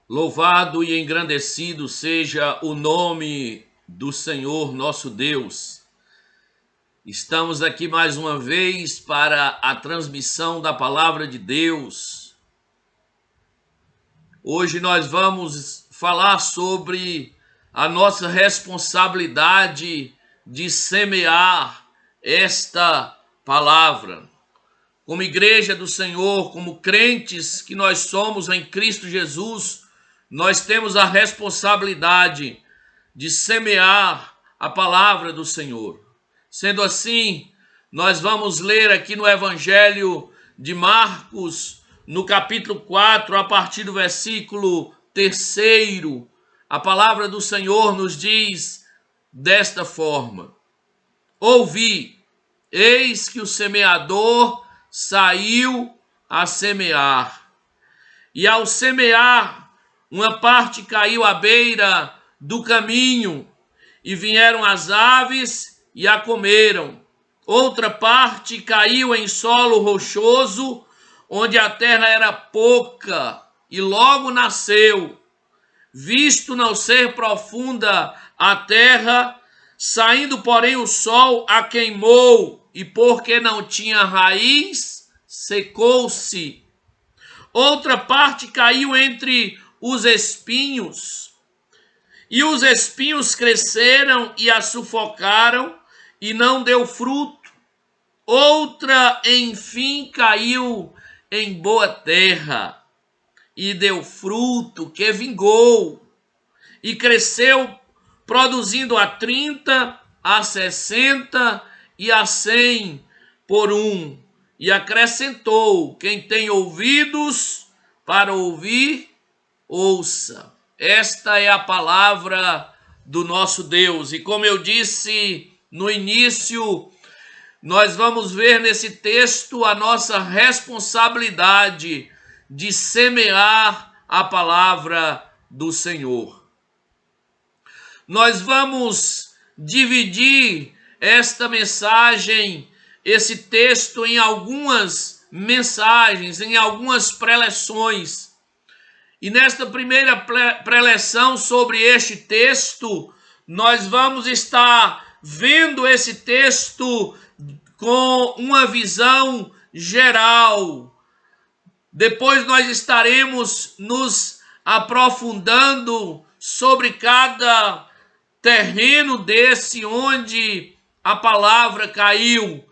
Louvado e engrandecido seja o nome do Senhor nosso Deus. Estamos aqui mais uma vez para a transmissão da palavra de Deus. Hoje nós vamos falar sobre a nossa responsabilidade de semear esta palavra. Como igreja do Senhor, como crentes que nós somos em Cristo Jesus, nós temos a responsabilidade de semear a palavra do Senhor. Sendo assim, nós vamos ler aqui no Evangelho de Marcos, no capítulo 4, a partir do versículo 3, a palavra do Senhor nos diz desta forma: Ouvi, eis que o semeador saiu a semear. E ao semear, uma parte caiu à beira do caminho, e vieram as aves e a comeram. Outra parte caiu em solo rochoso, onde a terra era pouca, e logo nasceu. Visto não ser profunda a terra, saindo, porém, o sol a queimou, e porque não tinha raiz, secou-se. Outra parte caiu entre os espinhos, e os espinhos cresceram e a sufocaram, e não deu fruto. Outra, enfim, caiu em boa terra, e deu fruto, que vingou, e cresceu, produzindo a 30, a 60 e a 100 por um. E acrescentou: quem tem ouvidos para ouvir, ouça. Esta é a palavra do nosso Deus. E como eu disse no início, nós vamos ver nesse texto a nossa responsabilidade de semear a palavra do Senhor. Nós vamos dividir esta mensagem, esse texto, em algumas mensagens, em algumas preleções. E nesta primeira preleção sobre este texto, nós vamos estar vendo esse texto com uma visão geral. Depois nós estaremos nos aprofundando sobre cada terreno desse onde a palavra caiu.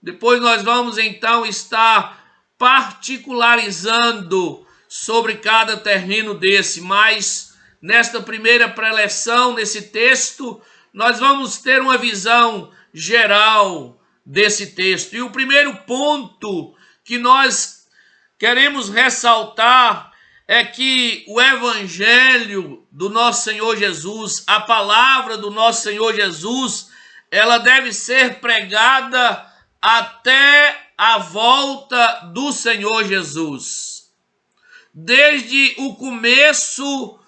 Depois nós vamos então estar particularizando sobre cada terreno desse, mas nesta primeira preleção, nesse texto, nós vamos ter uma visão geral desse texto. E o primeiro ponto que nós queremos ressaltar é que o evangelho do nosso Senhor Jesus, a palavra do nosso Senhor Jesus, ela deve ser pregada até a volta do Senhor Jesus. Desde o começo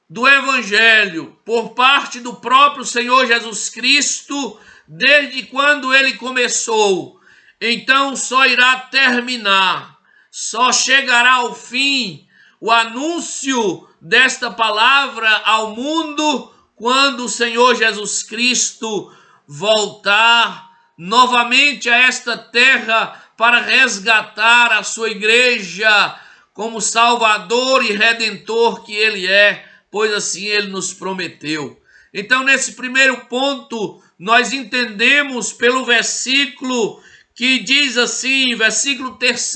do evangelho, por parte do próprio Senhor Jesus Cristo, desde quando ele começou, então só irá terminar, só chegará ao fim o anúncio desta palavra ao mundo quando o Senhor Jesus Cristo voltar novamente a esta terra para resgatar a sua igreja como Salvador e Redentor que ele é, pois assim ele nos prometeu. Então, nesse primeiro ponto, nós entendemos pelo versículo que diz assim, versículo 3,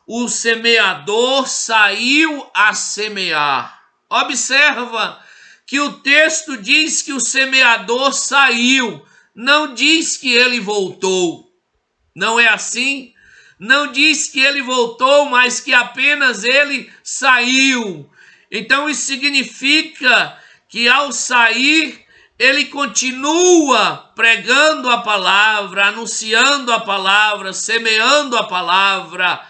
o semeador saiu a semear. Observa que o texto diz que o semeador saiu, não diz que ele voltou. Não é assim? Não diz que ele voltou, mas que apenas ele saiu. Então isso significa que ao sair, ele continua pregando a palavra, anunciando a palavra, semeando a palavra.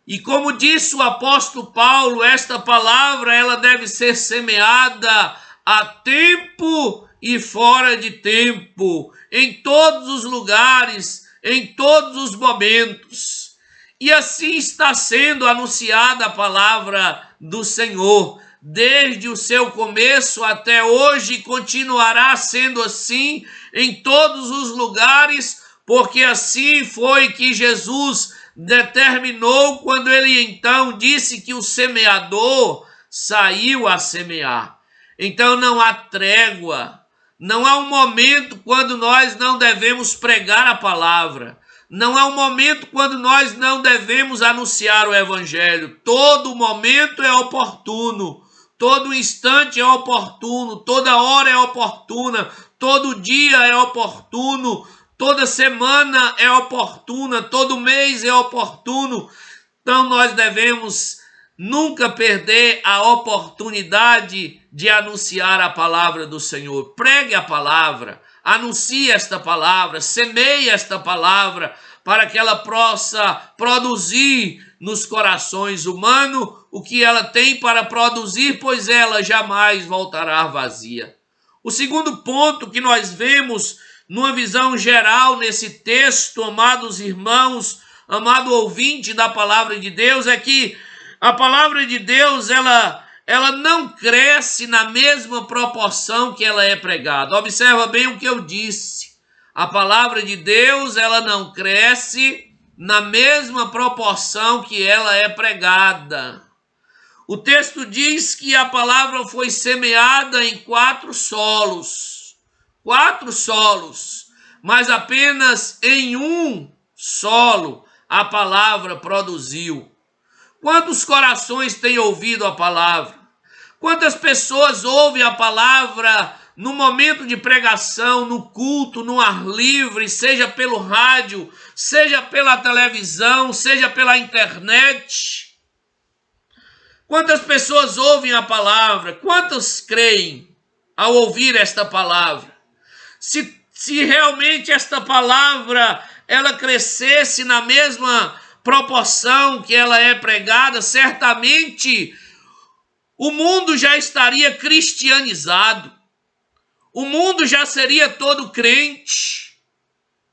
E como disse o apóstolo Paulo, esta palavra ela deve ser semeada a tempo e fora de tempo, em todos os lugares, em todos os momentos. E assim está sendo anunciada a palavra do Senhor, desde o seu começo até hoje, continuará sendo assim em todos os lugares, porque assim foi que Jesus determinou quando ele então disse que o semeador saiu a semear. Então não há trégua, não há um momento quando nós não devemos pregar a palavra, não há um momento quando nós não devemos anunciar o evangelho. Todo momento é oportuno, todo instante é oportuno, toda hora é oportuna, todo dia é oportuno, toda semana é oportuna, todo mês é oportuno. Então nós devemos nunca perder a oportunidade de anunciar a palavra do Senhor. Pregue a palavra, anuncie esta palavra, semeie esta palavra, para que ela possa produzir nos corações humanos o que ela tem para produzir, pois ela jamais voltará vazia. O segundo ponto que nós vemos numa visão geral nesse texto, amados irmãos, amado ouvinte da palavra de Deus, é que a palavra de Deus, ela não cresce na mesma proporção que ela é pregada. Observa bem o que eu disse. A palavra de Deus, ela não cresce na mesma proporção que ela é pregada. O texto diz que a palavra foi semeada em 4 solos. 4 solos, mas apenas em um solo a palavra produziu. Quantos corações têm ouvido a palavra? Quantas pessoas ouvem a palavra no momento de pregação, no culto, no ar livre, seja pelo rádio, seja pela televisão, seja pela internet? Quantas pessoas ouvem a palavra? Quantos creem ao ouvir esta palavra? Se realmente esta palavra ela crescesse na mesma proporção que ela é pregada, certamente o mundo já estaria cristianizado. O mundo já seria todo crente,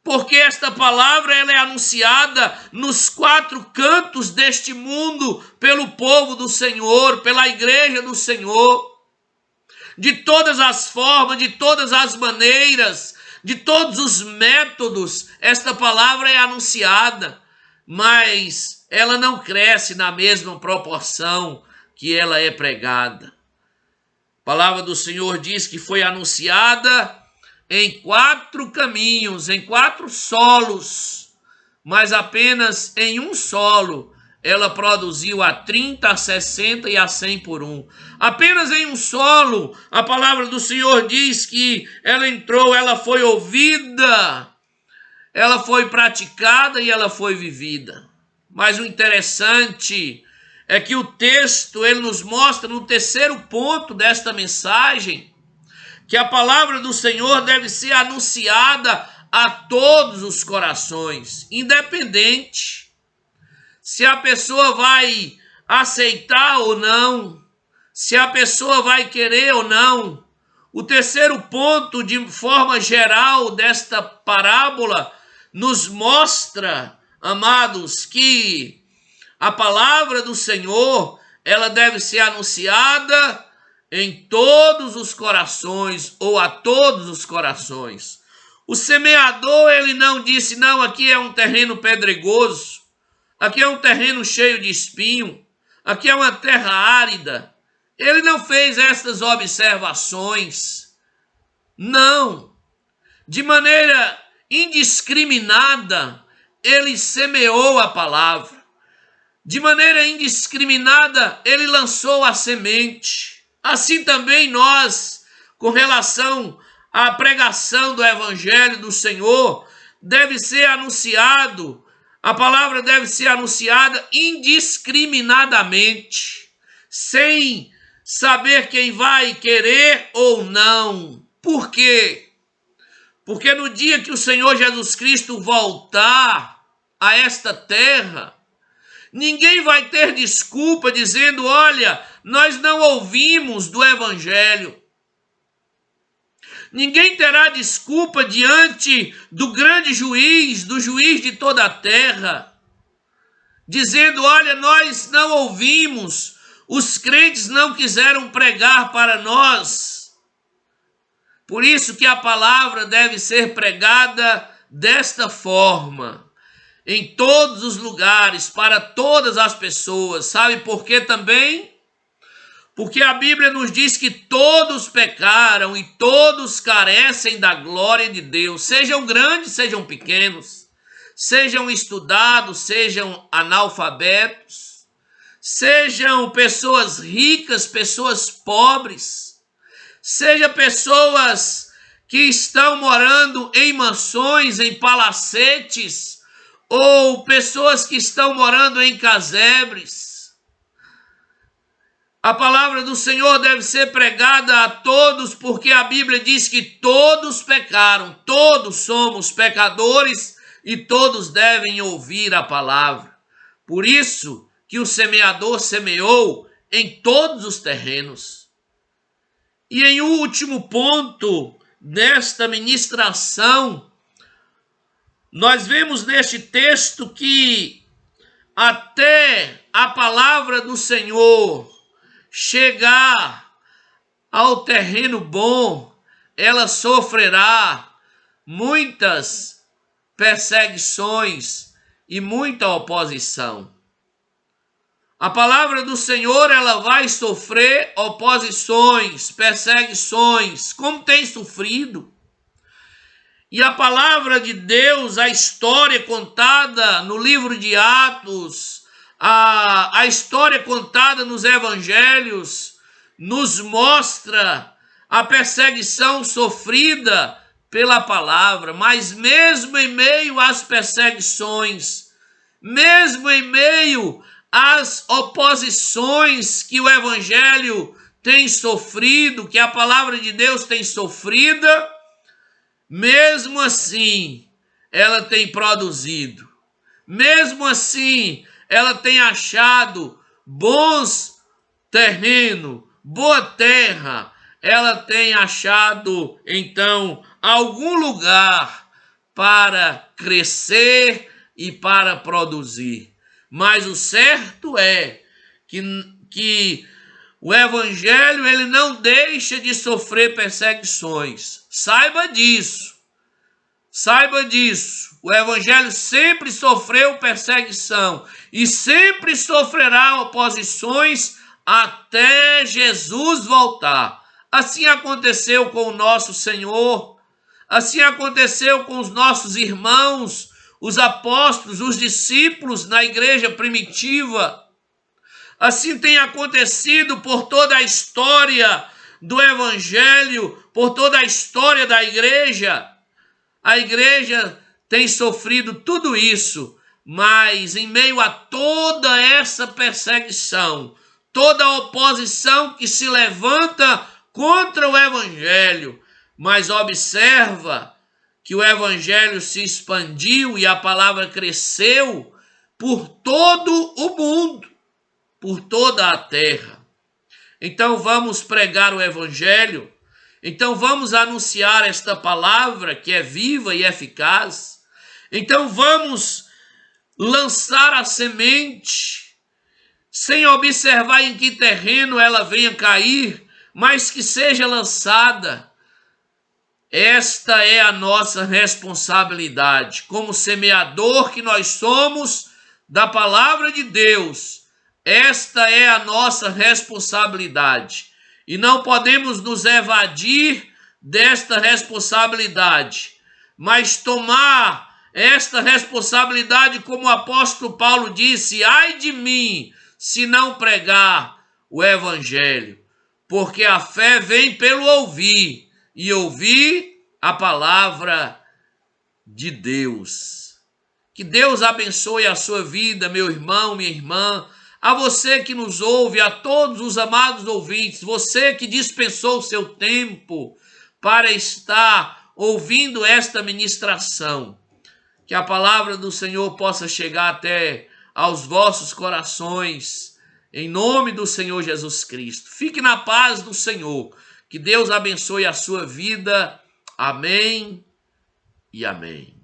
porque esta palavra ela é anunciada nos 4 cantos deste mundo pelo povo do Senhor, pela igreja do Senhor, de todas as formas, de todas as maneiras, de todos os métodos, esta palavra é anunciada, mas ela não cresce na mesma proporção que ela é pregada. A palavra do Senhor diz que foi anunciada em 4 caminhos, em 4 solos, mas apenas em um solo ela produziu a 30, a 60 e a 100 por 1. Apenas em um solo, a palavra do Senhor diz que ela entrou, ela foi ouvida, ela foi praticada e ela foi vivida. Mas o interessante é que o texto ele nos mostra no terceiro ponto desta mensagem que a palavra do Senhor deve ser anunciada a todos os corações, independente se a pessoa vai aceitar ou não, se a pessoa vai querer ou não. O terceiro ponto, de forma geral, desta parábola, nos mostra, amados, que a palavra do Senhor, ela deve ser anunciada em todos os corações, ou a todos os corações. O semeador, ele não disse, não, aqui é um terreno pedregoso, aqui é um terreno cheio de espinho, aqui é uma terra árida. Ele não fez estas observações. Não. De maneira indiscriminada, ele semeou a palavra. De maneira indiscriminada, ele lançou a semente. Assim também nós, com relação à pregação do Evangelho do Senhor, deve ser anunciado, a palavra deve ser anunciada indiscriminadamente, sem saber quem vai querer ou não. Por quê? Porque no dia que o Senhor Jesus Cristo voltar a esta terra, ninguém vai ter desculpa dizendo, olha, nós não ouvimos do Evangelho. Ninguém terá desculpa diante do grande juiz, do juiz de toda a terra, dizendo, olha, nós não ouvimos Os crentes não quiseram pregar para nós. Por isso que a palavra deve ser pregada desta forma, em todos os lugares, para todas as pessoas. Sabe por quê também? Porque a Bíblia nos diz que todos pecaram e todos carecem da glória de Deus, sejam grandes, sejam pequenos, sejam estudados, sejam analfabetos, sejam pessoas ricas, pessoas pobres, sejam pessoas que estão morando em mansões, em palacetes, ou pessoas que estão morando em casebres. A palavra do Senhor deve ser pregada a todos, porque a Bíblia diz que todos pecaram, todos somos pecadores e todos devem ouvir a palavra. Por isso que o semeador semeou em todos os terrenos. E em último ponto desta ministração, nós vemos neste texto que até a palavra do Senhor chegar ao terreno bom, ela sofrerá muitas perseguições e muita oposição. A palavra do Senhor, ela vai sofrer oposições, perseguições, como tem sofrido. E a palavra de Deus, a história contada no livro de Atos, a história contada nos evangelhos, nos mostra a perseguição sofrida pela palavra. Mas mesmo em meio às perseguições, mesmo em meio às oposições que o evangelho tem sofrido, que a palavra de Deus tem sofrida, mesmo assim ela tem produzido. Mesmo assim ela tem achado bons terrenos, boa terra. Ela tem achado, então, algum lugar para crescer e para produzir. Mas o certo é que o evangelho, ele não deixa de sofrer perseguições. Saiba disso. Saiba disso. O evangelho sempre sofreu perseguição e sempre sofrerá oposições até Jesus voltar. Assim aconteceu com o nosso Senhor, assim aconteceu com os nossos irmãos, os apóstolos, os discípulos na igreja primitiva. Assim tem acontecido por toda a história do evangelho, por toda a história da igreja. A igreja tem sofrido tudo isso, mas em meio a toda essa perseguição, toda a oposição que se levanta contra o evangelho, mas observa que o evangelho se expandiu e a palavra cresceu por todo o mundo, por toda a terra. Então vamos pregar o evangelho, então vamos anunciar esta palavra que é viva e eficaz, então vamos lançar a semente, sem observar em que terreno ela venha cair, mas que seja lançada. Esta é a nossa responsabilidade, como semeador que nós somos da palavra de Deus. Esta é a nossa responsabilidade. E não podemos nos evadir desta responsabilidade, mas tomar esta responsabilidade, como o apóstolo Paulo disse: ai de mim, se não pregar o evangelho, porque a fé vem pelo ouvir, e ouvir a palavra de Deus. Que Deus abençoe a sua vida, meu irmão, minha irmã, a você que nos ouve, a todos os amados ouvintes, você que dispensou o seu tempo para estar ouvindo esta ministração, que a palavra do Senhor possa chegar até aos vossos corações, em nome do Senhor Jesus Cristo. Fique na paz do Senhor. Que Deus abençoe a sua vida. Amém e amém.